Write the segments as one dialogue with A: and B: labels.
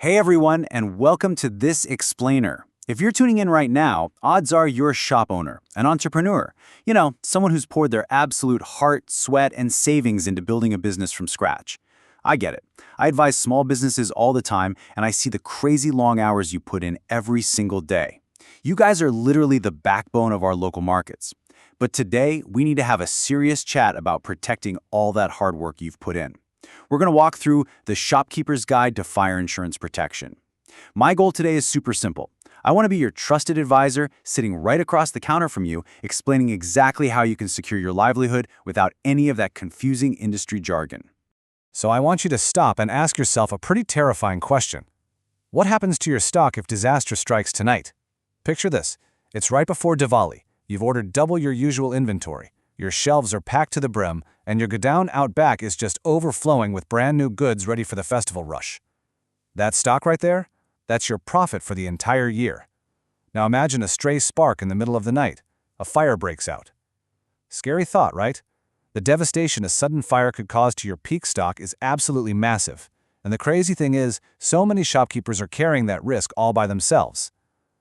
A: Hey everyone, and welcome to This Explainer. If you're tuning in right now, odds are you're a shop owner, an entrepreneur. Someone who's poured their absolute heart, sweat, and savings into building a business from scratch. I get it. I advise small businesses all the time, and I see the crazy long hours you put in every single day. You guys are literally the backbone of our local markets. But today, we need to have a serious chat about protecting all that hard work you've put in. We're going to walk through the Shopkeeper's Guide to Fire Insurance Protection. My goal today is super simple. I want to be your trusted advisor, sitting right across the counter from you, explaining exactly how you can secure your livelihood without any of that confusing industry jargon.
B: So I want you to stop and ask yourself a pretty terrifying question. What happens to your stock if disaster strikes tonight? Picture this. It's right before Diwali. You've ordered double your usual inventory. Your shelves are packed to the brim, and your godown out back is just overflowing with brand new goods ready for the festival rush. That stock right there? That's your profit for the entire year. Now imagine a stray spark in the middle of the night. A fire breaks out. Scary thought, right? The devastation a sudden fire could cause to your peak stock is absolutely massive. And the crazy thing is, so many shopkeepers are carrying that risk all by themselves.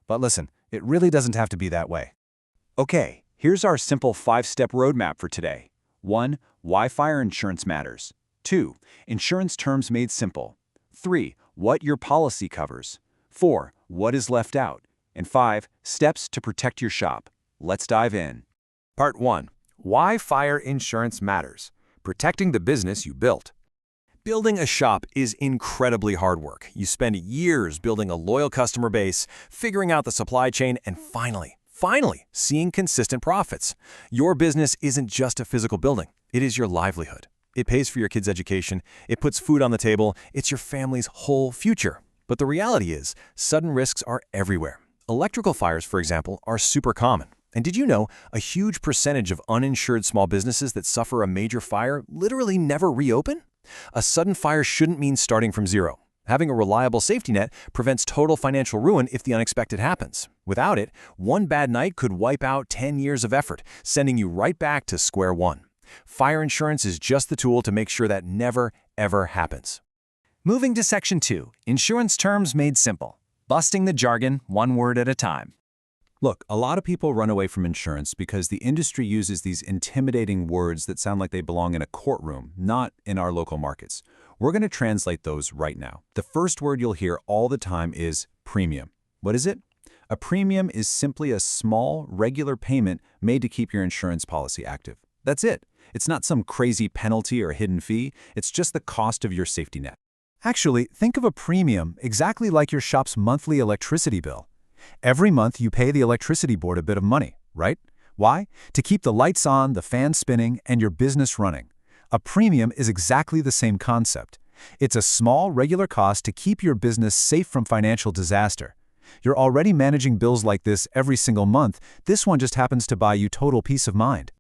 B: But listen, it really doesn't have to be that way.
C: Okay, here's our simple 5-step roadmap for today. 1. Why fire insurance matters. 2. Insurance terms made simple. 3. What your policy covers. 4. What is left out. And 5. Steps to protect your shop. Let's dive in.
D: Part 1. Why fire insurance matters. Protecting the business you built. Building a shop is incredibly hard work. You spend years building a loyal customer base, figuring out the supply chain, and finally, seeing consistent profits. Your business isn't just a physical building. It is your livelihood. It pays for your kids' education. It puts food on the table. It's your family's whole future. But the reality is, sudden risks are everywhere. Electrical fires, for example, are super common. And did you know a huge percentage of uninsured small businesses that suffer a major fire literally never reopen? A sudden fire shouldn't mean starting from zero. Having a reliable safety net prevents total financial ruin if the unexpected happens. Without it, one bad night could wipe out 10 years of effort, sending you right back to square one. Fire insurance is just the tool to make sure that never, ever happens.
B: Moving to Section 2, Insurance Terms Made Simple. Busting the jargon, one word at a time.
A: Look, a lot of people run away from insurance because the industry uses these intimidating words that sound like they belong in a courtroom, not in our local markets. We're going to translate those right now. The first word you'll hear all the time is premium. What is it? A premium is simply a small, regular payment made to keep your insurance policy active. That's it. It's not some crazy penalty or hidden fee. It's just the cost of your safety net.
B: Actually, think of a premium exactly like your shop's monthly electricity bill. Every month you pay the electricity board a bit of money, right? Why? To keep the lights on, the fan spinning, and your business running. A premium is exactly the same concept. It's a small, regular cost to keep your business safe from financial disaster. You're already managing bills like this every single month. This one just happens to buy you total peace of mind.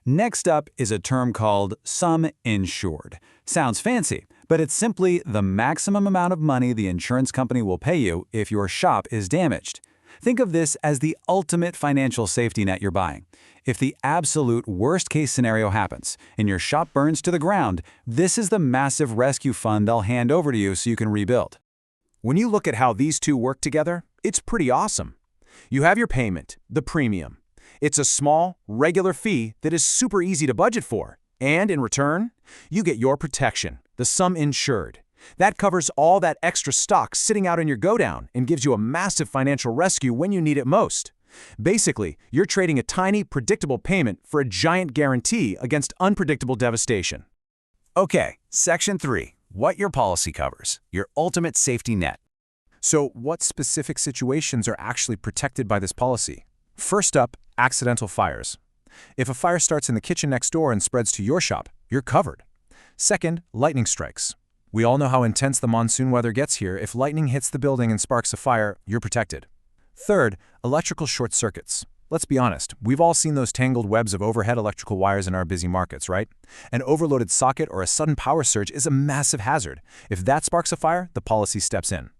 A: Next up is a term called sum insured. Sounds fancy, but it's simply the maximum amount of money the insurance company will pay you if your shop is damaged. Think of this as the ultimate financial safety net you're buying. If the absolute worst-case scenario happens and your shop burns to the ground, this is the massive rescue fund they'll hand over to you so you can rebuild.
D: When you look at how these two work together, it's pretty awesome. You have your payment, the premium. It's a small, regular fee that is super easy to budget for. And in return, you get your protection, the sum insured. That covers all that extra stock sitting out in your godown and gives you a massive financial rescue when you need it most. Basically, you're trading a tiny, predictable payment for a giant guarantee against unpredictable devastation.
A: Okay, Section 3. What your policy covers. Your ultimate safety net.
B: So, what specific situations are actually protected by this policy? First up, accidental fires. If a fire starts in the kitchen next door and spreads to your shop, you're covered. Second, lightning strikes. We all know how intense the monsoon weather gets here. If lightning hits the building and sparks a fire, you're protected. Third, electrical short circuits. Let's be honest, we've all seen those tangled webs of overhead electrical wires in our busy markets, right? An overloaded socket or a sudden power surge is a massive hazard. If that sparks a fire, the policy steps in.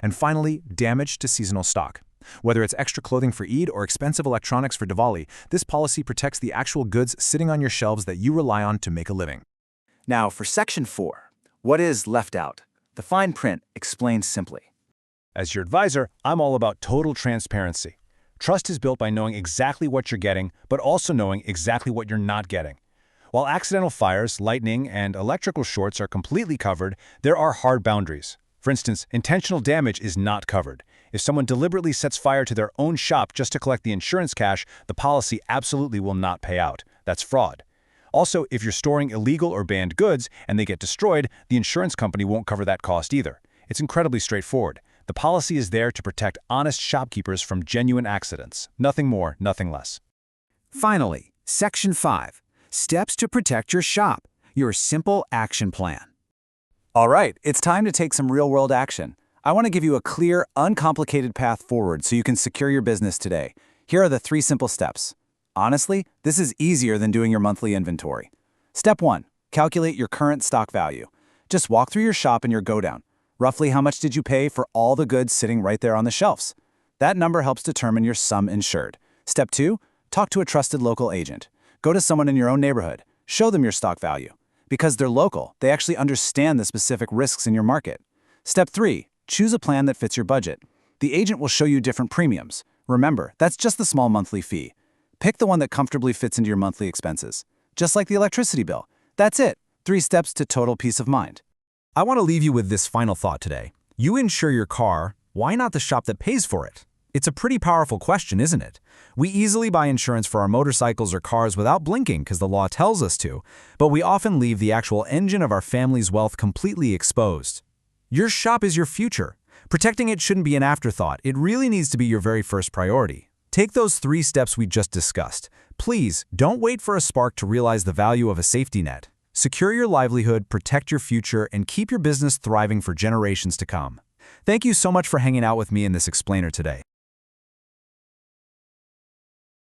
B: And finally, damage to seasonal stock. Whether it's extra clothing for Eid or expensive electronics for Diwali, this policy protects the actual goods sitting on your shelves that you rely on to make a living.
E: Now for Section 4, what is left out? The fine print explains simply.
B: As your advisor, I'm all about total transparency. Trust is built by knowing exactly what you're getting, but also knowing exactly what you're not getting. While accidental fires, lightning, and electrical shorts are completely covered, there are hard boundaries. For instance, intentional damage is not covered. If someone deliberately sets fire to their own shop just to collect the insurance cash, the policy absolutely will not pay out. That's fraud. Also, if you're storing illegal or banned goods and they get destroyed, the insurance company won't cover that cost either. It's incredibly straightforward. The policy is there to protect honest shopkeepers from genuine accidents. Nothing more, nothing less.
A: Finally, Section 5. Steps to protect your shop. Your simple action plan. All right, it's time to take some real-world action. I want to give you a clear, uncomplicated path forward so you can secure your business today. Here are the 3 simple steps. Honestly, this is easier than doing your monthly inventory. Step 1. Calculate your current stock value. Just walk through your shop and your go-down. Roughly how much did you pay for all the goods sitting right there on the shelves? That number helps determine your sum insured. Step 2. Talk to a trusted local agent. Go to someone in your own neighborhood. Show them your stock value. Because they're local, they actually understand the specific risks in your market. Step 3. Choose a plan that fits your budget. The agent will show you different premiums. Remember, that's just the small monthly fee. Pick the one that comfortably fits into your monthly expenses. Just like the electricity bill. That's it. 3 steps to total peace of mind.
D: I want to leave you with this final thought today. You insure your car, why not the shop that pays for it? It's a pretty powerful question, isn't it? We easily buy insurance for our motorcycles or cars without blinking because the law tells us to, but we often leave the actual engine of our family's wealth completely exposed. Your shop is your future. Protecting it shouldn't be an afterthought. It really needs to be your very first priority. Take those 3 steps we just discussed. Please, don't wait for a spark to realize the value of a safety net. Secure your livelihood, protect your future, and keep your business thriving for generations to come. Thank you so much for hanging out with me in this explainer today.